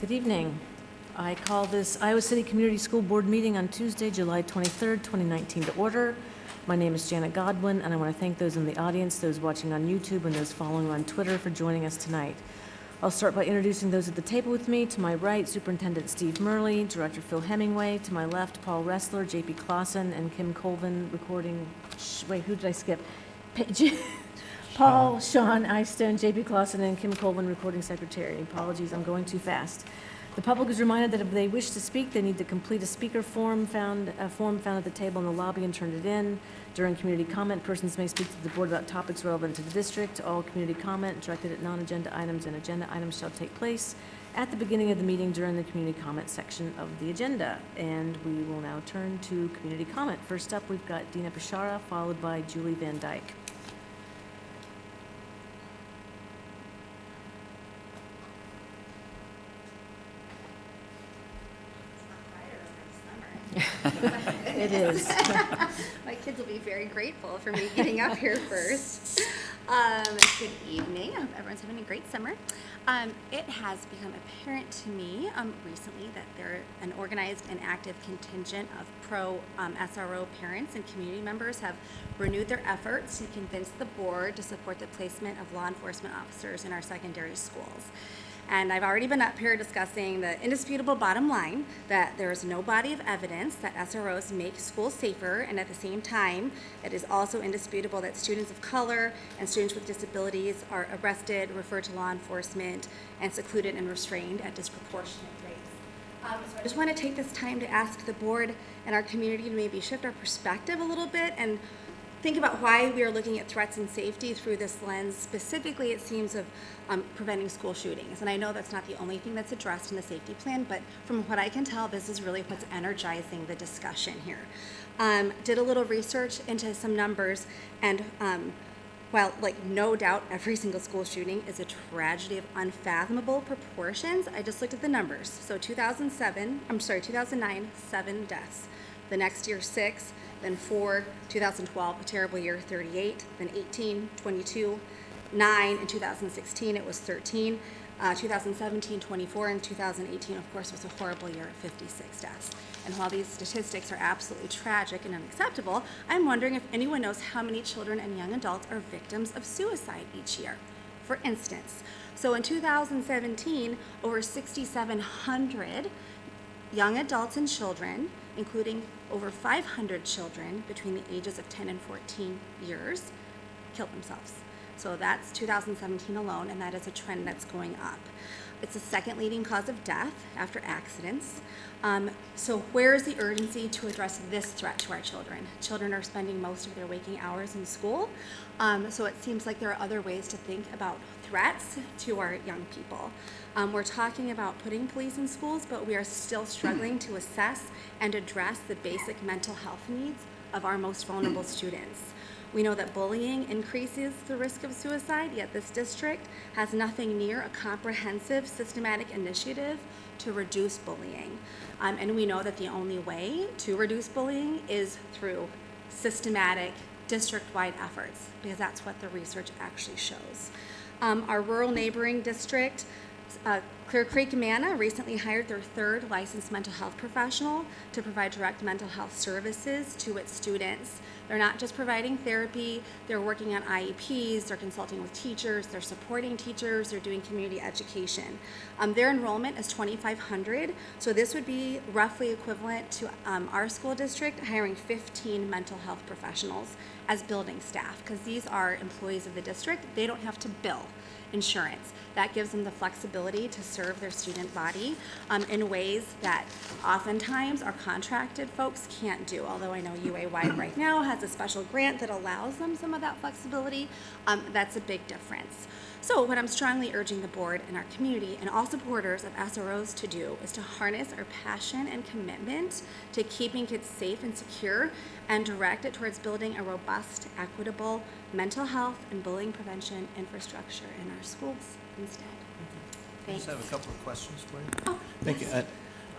Good evening. I call this Iowa City Community School Board meeting on Tuesday, July 23rd, 2019 to order. My name is Janet Godwin, and I want to thank those in the audience, those watching on YouTube, and those following on Twitter for joining us tonight. I'll start by introducing those at the table with me. To my right, Superintendent Steve Murley, Director Phil Hemingway. To my left, Paul Ressler, JP Clausen, and Kim Colvin recording. Wait, who did I skip? Paul, Sean Eystone, JP Clausen, and Kim Colvin, recording secretary. Apologies, I'm going too fast. The public is reminded that if they wish to speak, they need to complete a speaker form found at the table in the lobby and turn it in. During community comment, persons may speak to the board about topics relevant to the district. All community comment directed at non-agenda items and agenda items shall take place at the beginning of the meeting during the community comment section of the agenda. And we will now turn to community comment. First up, we've got Dina Bashara, followed by Julie Van Dyke. It is. My kids will be very grateful for me getting up here first. Good evening. I hope everyone's having a great summer. It has become apparent to me recently that there an organized and active contingent of pro-SRO parents and community members have renewed their efforts to convince the board to support the placement of law enforcement officers in our secondary schools. And I've already been up here discussing the indisputable bottom line that there is no body of evidence that SROs make schools safer, and at the same time, it is also indisputable that students of color and students with disabilities are arrested, referred to law enforcement, and secluded and restrained at disproportionate rates. So I just want to take this time to ask the board and our community to maybe shift our perspective a little bit and think about why we are looking at threats and safety through this lens. Specifically, it seems of preventing school shootings. And I know that's not the only thing that's addressed in the safety plan, but from what I can tell, this is really what's energizing the discussion here. Did a little research into some numbers, and while no doubt every single school shooting is a tragedy of unfathomable proportions, I just looked at the numbers. So 2009, 7 deaths. The next year, 6. Then 4, 2012, a terrible year, 38, then 18, 22, 9, in 2016 it was 13, 2017, 24, and 2018, of course, was a horrible year at 56 deaths. And while these statistics are absolutely tragic and unacceptable, I'm wondering if anyone knows how many children and young adults are victims of suicide each year. For instance, so in 2017, over 6,700 young adults and children, including over 500 children between the ages of 10 and 14 years, killed themselves. So that's 2017 alone, and that is a trend that's going up. It's the second leading cause of death after accidents. So where is the urgency to address this threat to our children? Children are spending most of their waking hours in school, so it seems like there are other ways to think about threats to our young people. We're talking about putting police in schools, but we are still struggling to assess and address the basic mental health needs of our most vulnerable students. We know that bullying increases the risk of suicide, yet this district has nothing near a comprehensive, systematic initiative to reduce bullying. And we know that the only way to reduce bullying is through systematic, district-wide efforts, because that's what the research actually shows. Our rural neighboring district, Clear Creek Manna, recently hired their 3rd licensed mental health professional to provide direct mental health services to its students. They're not just providing therapy, they're working on IEPs, they're consulting with teachers, they're supporting teachers, they're doing community education. Their enrollment is 2,500, so this would be roughly equivalent to our school district hiring 15 mental health professionals as building staff, because these are employees of the district. They don't have to bill insurance. That gives them the flexibility to serve their student body in ways that oftentimes our contracted folks can't do. Although I know UAY right now has a special grant that allows them some of that flexibility, that's a big difference. So what I'm strongly urging the board and our community and all supporters of SROs to do is to harness our passion and commitment to keeping kids safe and secure and direct it towards building a robust, equitable mental health and bullying prevention infrastructure in our schools instead. I just have a couple of questions for you. Oh, Thank yes.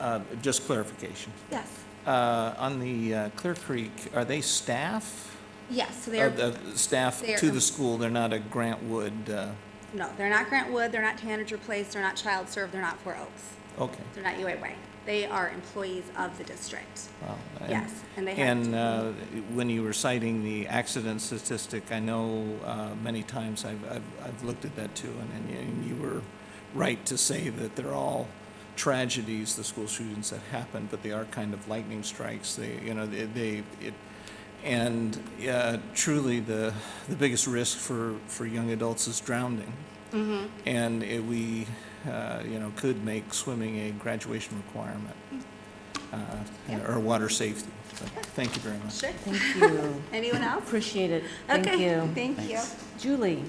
you. Just clarification. Yes. On the Clear Creek, are they staff? Yes, so they're, staff they're- to the school, they're not a Grant Wood? no, they're not Grant Wood, they're not Tanager Place, they're not Child Serve, they're not Four Oaks. Okay. They're not UAY. They are employees of the district. Well, Yes, and they have to. And when you were citing the accident statistic, I know many times I've looked at that too, and you were right to say that they're all tragedies, the school shootings that happen, but they are kind of lightning strikes. Truly the biggest risk for young adults is drowning. Mm-hmm. And we could make swimming a graduation requirement, or water safety. But thank you very much. Sure. Thank you. Anyone else? Appreciate it. Thank Okay, you. thank you. Julie?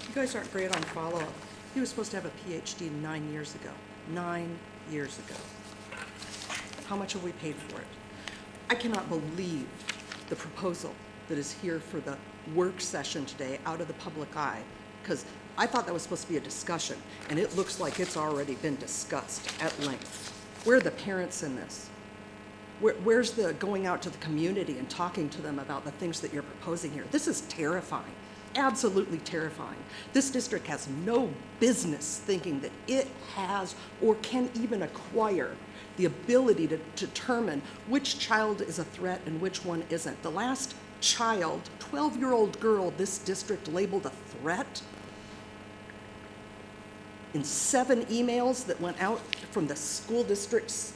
You guys aren't great on follow-up. He was supposed to have a PhD 9 years ago. 9 years ago. How much have we paid for it? I cannot believe the proposal that is here for the work session today out of the public eye, because I thought that was supposed to be a discussion, and it looks like it's already been discussed at length. Where are the parents in this? Where's the going out to the community and talking to them about the things that you're proposing here? This is terrifying, absolutely terrifying. This district has no business thinking that it has or can even acquire the ability to determine which child is a threat and which one isn't. The last child, 12-year-old girl, this district labeled a threat in 7 emails that went out from the school district's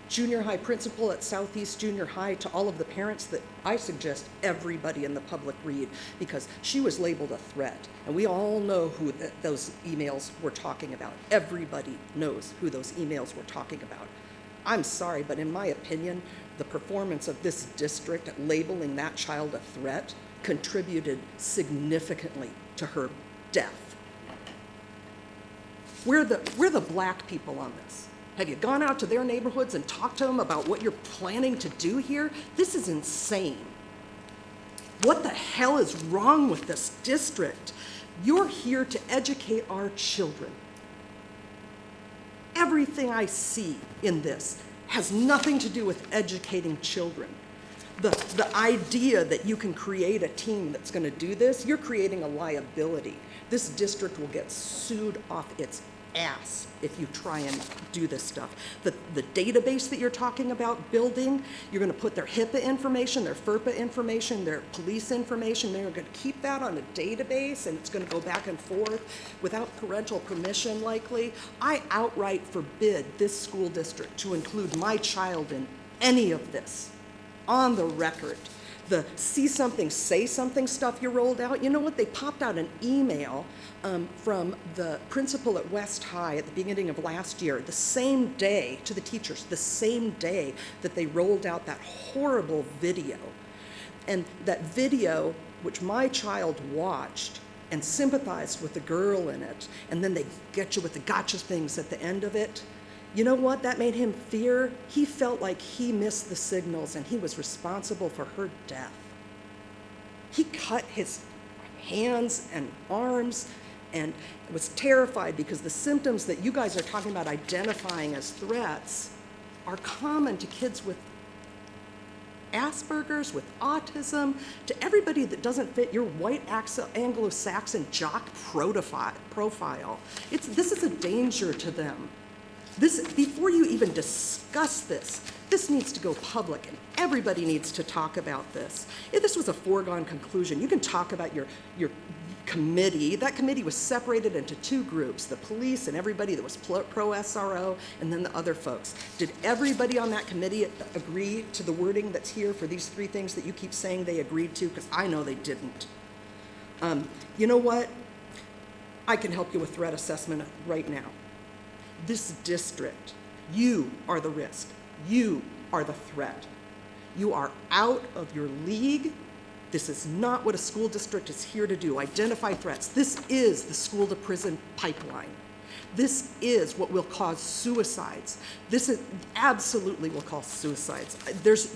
junior high principal at Southeast Junior High to all of the parents that I suggest everybody in the public read, because she was labeled a threat. And we all know who those emails were talking about. Everybody knows who those emails were talking about. I'm sorry, but in my opinion, the performance of this district at labeling that child a threat contributed significantly to her death. We're the black people on this. Have you gone out to their neighborhoods and talked to them about what you're planning to do here? This is insane. What the hell is wrong with this district? You're here to educate our children. Everything I see in this has nothing to do with educating children. The idea that you can create a team that's going to do this, you're creating a liability. This district will get sued off its ass if you try and do this stuff. The database that you're talking about building, you're going to put their HIPAA information, their FERPA information, their police information, they're going to keep that on a database, and it's going to go back and forth without parental permission likely. I outright forbid this school district to include my child in any of this, on the record. The see something, say something stuff you rolled out, you know what? They popped out an email from the principal at West High at the beginning of last year, the same day to the teachers, the same day that they rolled out that horrible video. And that video, which my child watched and sympathized with the girl in it, and then they get you with the gotcha things at the end of it. You know what that made him fear? He felt like he missed the signals and he was responsible for her death. He cut his hands and arms and was terrified because the symptoms that you guys are talking about identifying as threats are common to kids with Asperger's, with autism, to everybody that doesn't fit your white Anglo-Saxon jock profile. This is a danger to them. Before you even discuss this needs to go public, and everybody needs to talk about this. If this was a foregone conclusion, you can talk about your committee. That committee was separated into 2 groups, the police and everybody that was pro-SRO, and then the other folks. Did everybody on that committee agree to the wording that's here for these 3 things that you keep saying they agreed to? Because I know they didn't. You know what? I can help you with threat assessment right now. This district, you are the risk. You are the threat. You are out of your league. This is not what a school district is here to do, identify threats. This is the school to prison pipeline. This is what will cause suicides. This is absolutely will cause suicides.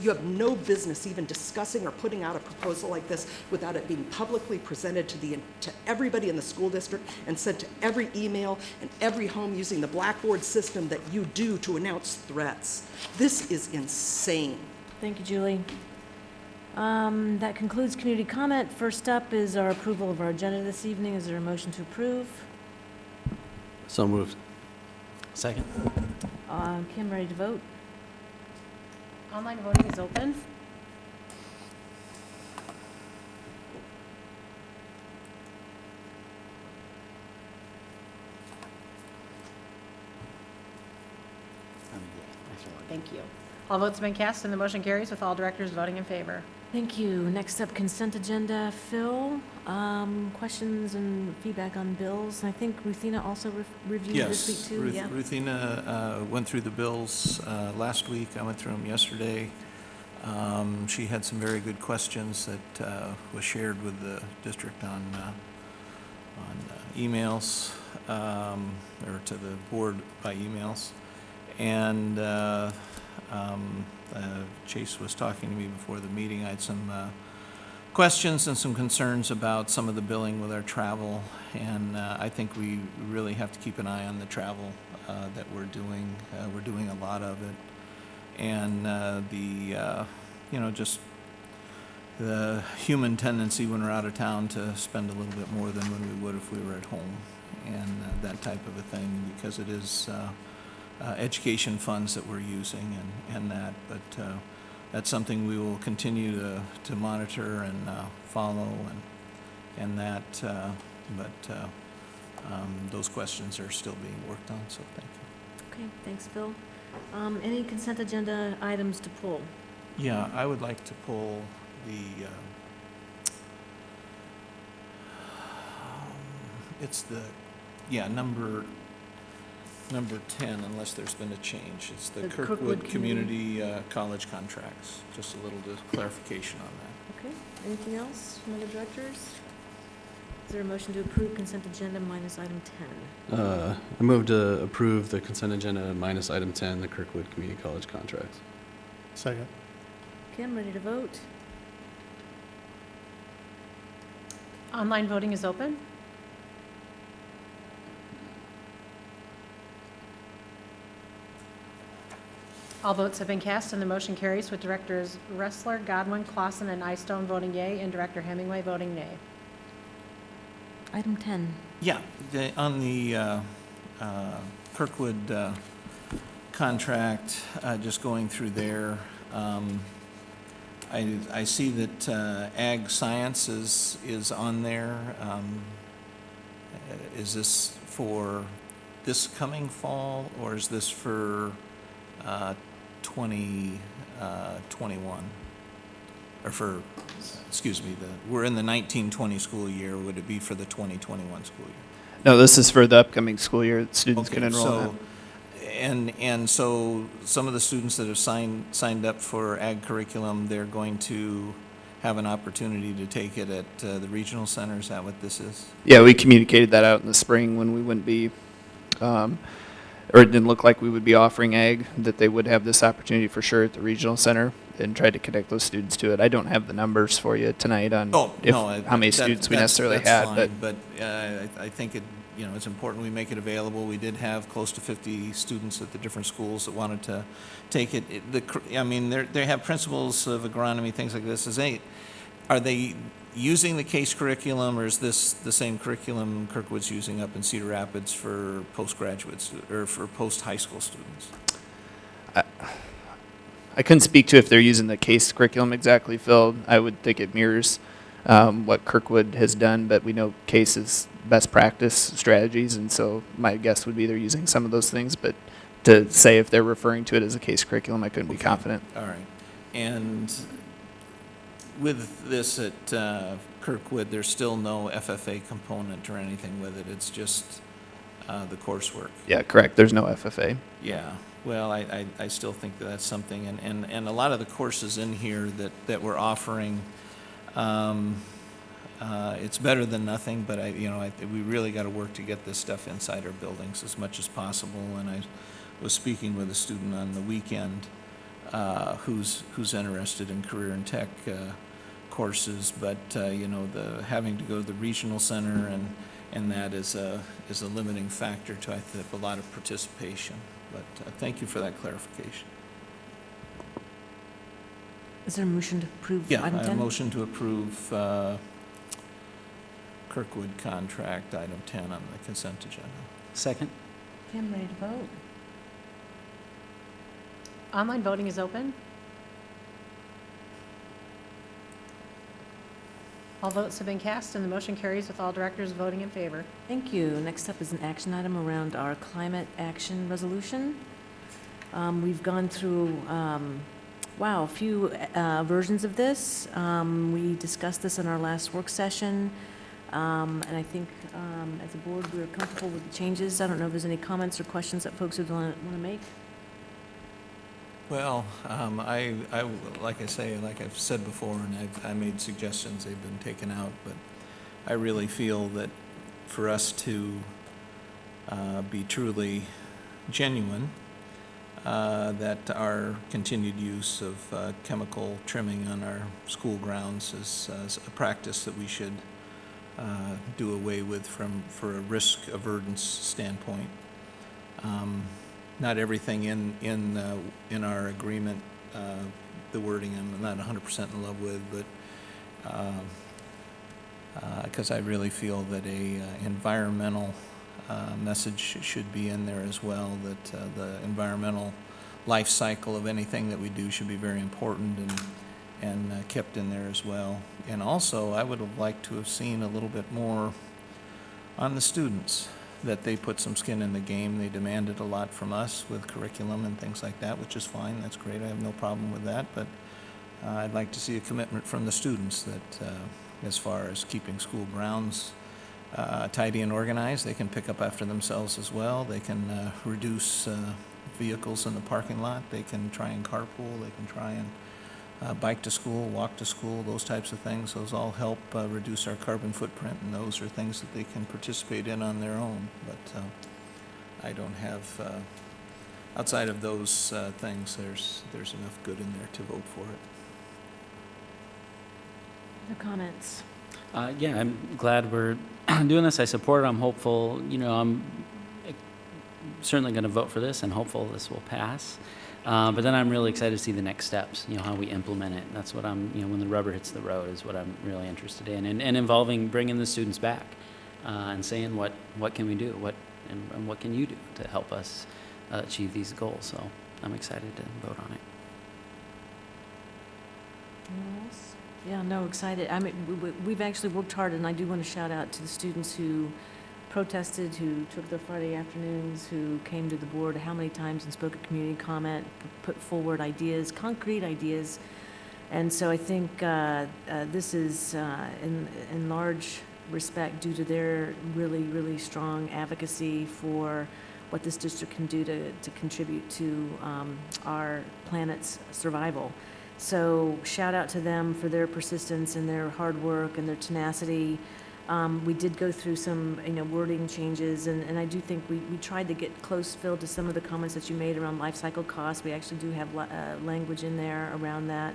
You have no business even discussing or putting out a proposal like this without it being publicly presented to everybody in the school district and sent to every email and every home using the Blackboard system that you do to announce threats. This is insane. Thank you, Julie. That concludes community comment. First up is our approval of our agenda this evening. Is there a motion to approve? So moved. Second. Kim, ready to vote? Online voting is open. Thank you. All votes have been cast and the motion carries with all directors voting in favor. Thank you. Next up, consent agenda. Phil, questions and feedback on bills. I think Ruthina also reviewed this week Yes, too. Yeah. Ruthina went through the bills last week. I went through them yesterday. She had some very good questions that was shared with the district on emails, or to the board by emails. And Chase was talking to me before the meeting. I had some questions and some concerns about some of the billing with our travel, and I think we really have to keep an eye on the travel that we're doing. We're doing a lot of it, and just the human tendency when we're out of town to spend a little bit more than when we would if we were at home, and that type of a thing, because it is education funds that we're using and that, but that's something we will continue to monitor and follow and that, but those questions are still being worked on, so thank you. Okay, thanks, Phil. Any consent agenda items to pull? Yeah, I would like to pull the, it's the, number 10, unless there's been a change. It's the The Kirkwood Kirkwood Community College contracts. Just a little clarification on that. Okay, anything else from other directors? Is there a motion to approve consent agenda minus item 10? I move to approve the consent agenda minus item 10, the Kirkwood Community College contracts. Second. Kim, ready to vote? Online voting is open. All votes have been cast and the motion carries with Directors Ressler, Godwin, Clausen, and Eystone voting yea, and Director Hemingway voting nay. Item 10. Yeah, on the Kirkwood contract, just going through there, I see that ag science is on there. Is this for this coming fall, or is this for 2021? Or for, excuse me, we're in the 1920 school year. Would it be for the 2021 school year? No, this is for the upcoming school year. Students can enroll in that. And so some of the students that have signed up for ag curriculum, they're going to have an opportunity to take it at the regional center. Is that what this is? Yeah, we communicated that out in the spring when we wouldn't be, or it didn't look like we would be offering ag, that they would have this opportunity for sure at the regional center, and tried to connect those students to it. I don't have the numbers for you tonight on how many students we necessarily had, but I think it's important we make it available. We did have close to 50 students at the different schools that wanted to take it. They have principles of agronomy, things like this. Are they using the case curriculum, or is this the same curriculum Kirkwood's using up in Cedar Rapids for postgraduates or for post-high school students? I couldn't speak to if they're using the case curriculum exactly, Phil. I would think it mirrors what Kirkwood has done, but we know case is best practice strategies, and so my guess would be they're using some of those things, but to say if they're referring to it as a case curriculum, I couldn't be confident. All right. And with this at Kirkwood, there's still no FFA component or anything with it. It's just the coursework. Yeah, correct. There's no FFA. Yeah. Well, I still think that's something, and a lot of the courses in here that we're offering, it's better than nothing, but we really got to work to get this stuff inside our buildings as much as possible. And I was speaking with a student on the weekend who's interested in career and tech courses, but the having to go to the regional center and that is a limiting factor to, I think, a lot of participation. But thank you for that clarification. Is there a motion to approve Yeah, item a 10? motion to approve Kirkwood contract, item 10 on the consent agenda. Second? Okay, I'm ready to vote. Online voting is open. All votes have been cast, and the motion carries with all directors voting in favor. Thank you. Next up is an action item around our climate action resolution. We've gone through, wow, a few versions of this. We discussed this in our last work session, and I think as a board, we were comfortable with the changes. I don't know if there's any comments or questions that folks would want to make. Well, like I say, like I've said before, and I made suggestions, they've been taken out, but I really feel that for us to be truly genuine, that our continued use of chemical trimming on our school grounds is a practice that we should do away with for a risk avoidance standpoint. Not everything in our agreement, the wording I'm not 100% in love with, but because I really feel that a environmental message should be in there as well, that the environmental life cycle of anything that we do should be very important and kept in there as well. And also, I would have liked to have seen a little bit more on the students, that they put some skin in the game. They demanded a lot from us with curriculum and things like that, which is fine. That's great. I have no problem with that. But I'd like to see a commitment from the students that as far as keeping school grounds tidy and organized, they can pick up after themselves as well. They can reduce vehicles in the parking lot. They can try and carpool. They can try and bike to school, walk to school, those types of things. Those all help reduce our carbon footprint, and those are things that they can participate in on their own. But I don't have, outside of those things, there's enough good in there to vote for it. No comments. Yeah, I'm glad we're doing this. I support it. I'm hopeful, I'm certainly going to vote for this and hopeful this will pass. But then I'm really excited to see the next steps, how we implement it. That's what I'm, when the rubber hits the road is what I'm really interested in. And involving, bringing the students back and saying what can we do, and what can you do to help us achieve these goals. So I'm excited to vote on it. Anyone else? Yeah, no, excited. I mean, we've actually worked hard, and I do want to shout out to the students who protested, who took their Friday afternoons, who came to the board how many times and spoke at community comment, put forward ideas, concrete ideas. And so I think this is in large respect due to their really, really strong advocacy for what this district can do to contribute to our planet's survival. So shout out to them for their persistence and their hard work and their tenacity. We did go through some, wording changes, and I do think we tried to get close, Phil, to some of the comments that you made around life cycle costs. We actually do have language in there around that.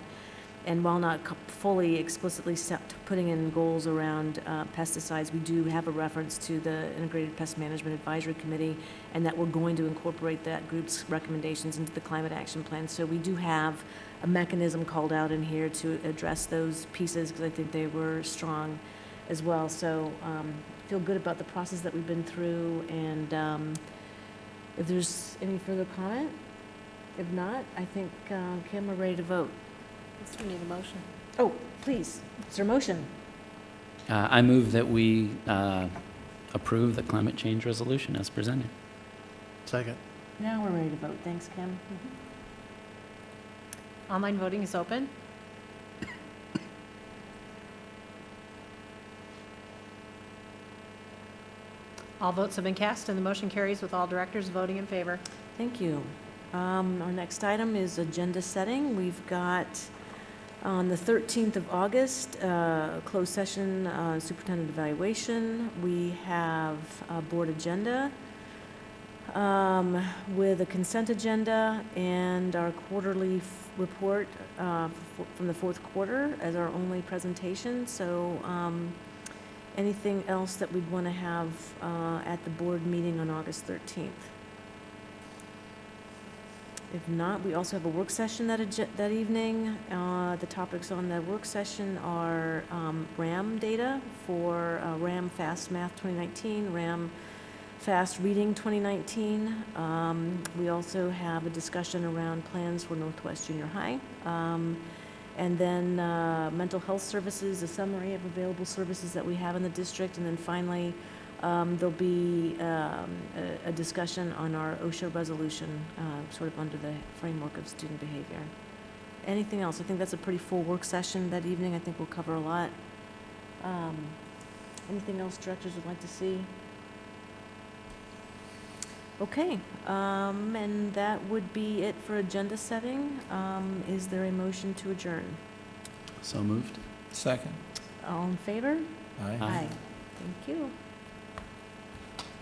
And while not fully explicitly putting in goals around pesticides, we do have a reference to the Integrated Pest Management Advisory Committee, and that we're going to incorporate that group's recommendations into the Climate Action Plan. So we do have a mechanism called out in here to address those pieces, because I think they were strong as well. So feel good about the process that we've been through, and if there's any further comment, if not, I think, Kim, we're ready to vote. Yes, we need a motion. Oh, please, is there a motion? I move that we approve the climate change resolution as presented. Second. Now we're ready to vote. Thanks, Kim. Online voting is open. All votes have been cast, and the motion carries with all directors voting in favor. Thank you. Our next item is agenda setting. We've got on the 13th of August, closed session superintendent evaluation. We have a board agenda with a consent agenda and our quarterly report from the fourth quarter as our only presentation. So anything else that we'd want to have at the board meeting on August 13th? If not, we also have a work session that evening. The topics on the work session are RAM data for RAM Fast Math 2019, RAM Fast Reading 2019. We also have a discussion around plans for Northwest Junior High. And then mental health services, a summary of available services that we have in the district. And then finally, there'll be a discussion on our OSHA resolution, sort of under the framework of student behavior. Anything else? I think that's a pretty full work session that evening. I think we'll cover a lot. Anything else directors would like to see? Okay, and that would be it for agenda setting. Is there a motion to adjourn? So moved. Second. All in favor? Aye. Thank you.